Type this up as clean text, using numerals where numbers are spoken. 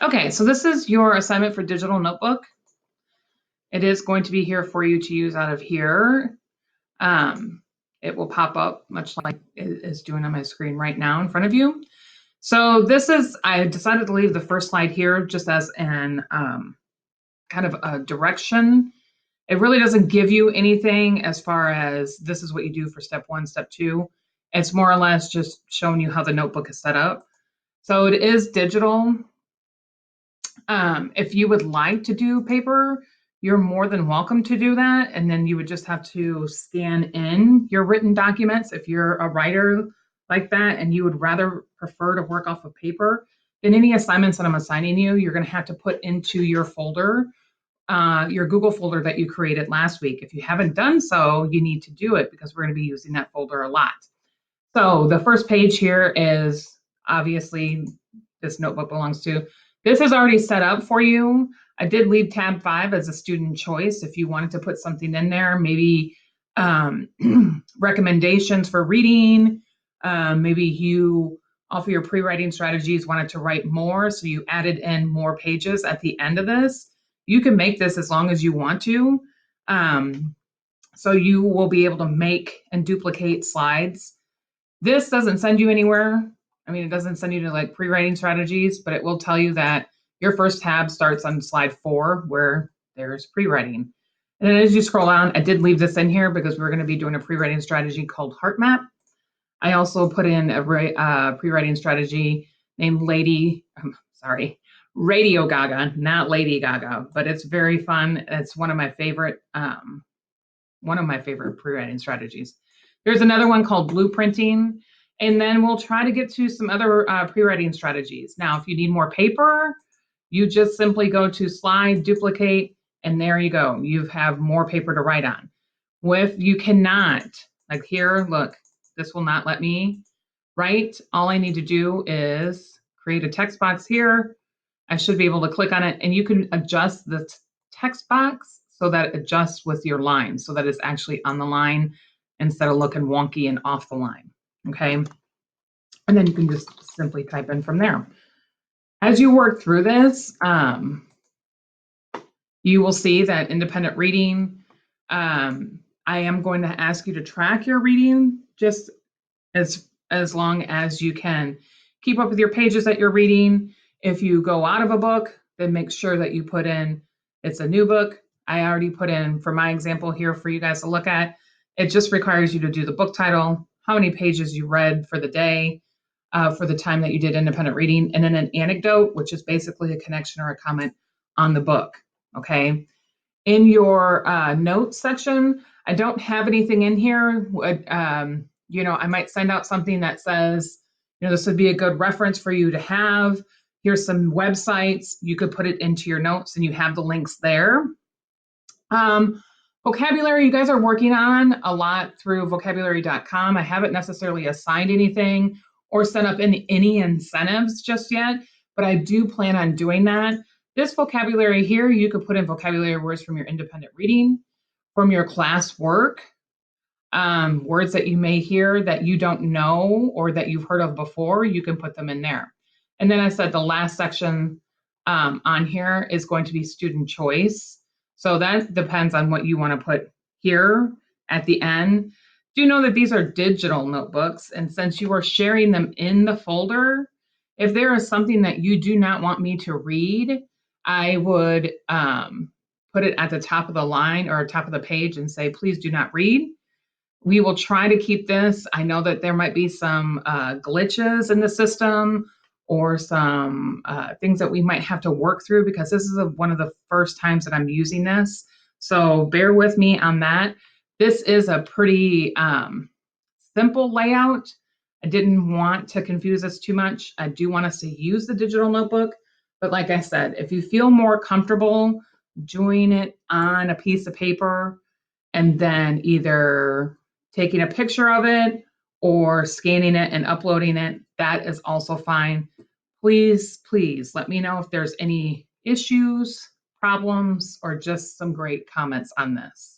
Okay, so this is your assignment for digital notebook. It is going to be here for you to use out of here. It will pop up much like it is doing on my screen right now in front of you. So this is, I decided to leave the first slide here just as an kind of a direction. It really doesn't give you anything as far as this is what you do for step 1, step 2. It's more or less just showing you how the notebook is set up. So it is digital. If you would like to do paper, you're more than welcome to do that. And then you would just have to scan in your written documents if you're a writer like that and you would rather prefer to work off of paper. Then any assignments that I'm assigning you, you're going to have to put into your folder, your Google folder that you created last week. If you haven't done so, you need to do it because we're going to be using that folder a lot. So the first page here is obviously this notebook belongs to. This is already set up for you. I did leave tab 5 as a student choice if you wanted to put something in there, maybe recommendations for reading. Maybe you, off of your pre-writing strategies, wanted to write more, so you added in more pages at the end of this. You can make this as long as you want to. So you will be able to make and duplicate slides. This doesn't send you anywhere. I mean, it doesn't send you to like pre-writing strategies, but it will tell you that your first tab starts on slide 4 where there's pre-writing. And then as you scroll down, I did leave this in here because we're going to be doing a pre-writing strategy called Heart Map. I also put in a pre-writing strategy named Radio Gaga, not Lady Gaga, but it's very fun. It's one of my favorite pre-writing strategies. There's another one called blueprinting, and then we'll try to get to some other pre-writing strategies. Now, if you need more paper, you just simply go to slide, duplicate, and there you go. You have more paper to write on. You cannot, like here, look, this will not let me write. All I need to do is create a text box here. I should be able to click on it, and you can adjust the text box so that it adjusts with your line, so that it's actually on the line instead of looking wonky and off the line, okay? And then you can just simply type in from there. As you work through this, you will see that independent reading, I am going to ask you to track your reading just as long as you can. Keep up with your pages that you're reading. If you go out of a book, then make sure that you put in, it's a new book. I already put in, for my example here for you guys to look at, it just requires you to do the book title, how many pages you read for the day, for the time that you did independent reading, and then an anecdote, which is basically a connection or a comment on the book, okay? In your notes section, I don't have anything in here. I might send out something that says, this would be a good reference for you to have. Here's some websites. You could put it into your notes and you have the links there. Vocabulary, you guys are working on a lot through vocabulary.com. I haven't necessarily assigned anything or set up any incentives just yet, but I do plan on doing that. This vocabulary here, you could put in vocabulary words from your independent reading, from your class work, words that you may hear that you don't know or that you've heard of before, you can put them in there. And then I said the last section on here is going to be student choice. So that depends on what you want to put here at the end. Do know that these are digital notebooks, and since you are sharing them in the folder, if there is something that you do not want me to read, I would put it at the top of the line or top of the page and say, please do not read. We will try to keep this. I know that there might be some glitches in the system or some things that we might have to work through because this is one of the first times that I'm using this. So bear with me on that. This is a pretty simple layout. I didn't want to confuse us too much. I do want us to use the digital notebook, but like I said, if you feel more comfortable doing it on a piece of paper and then either taking a picture of it or scanning it and uploading it, that is also fine. Please, please let me know if there's any issues, problems, or just some great comments on this.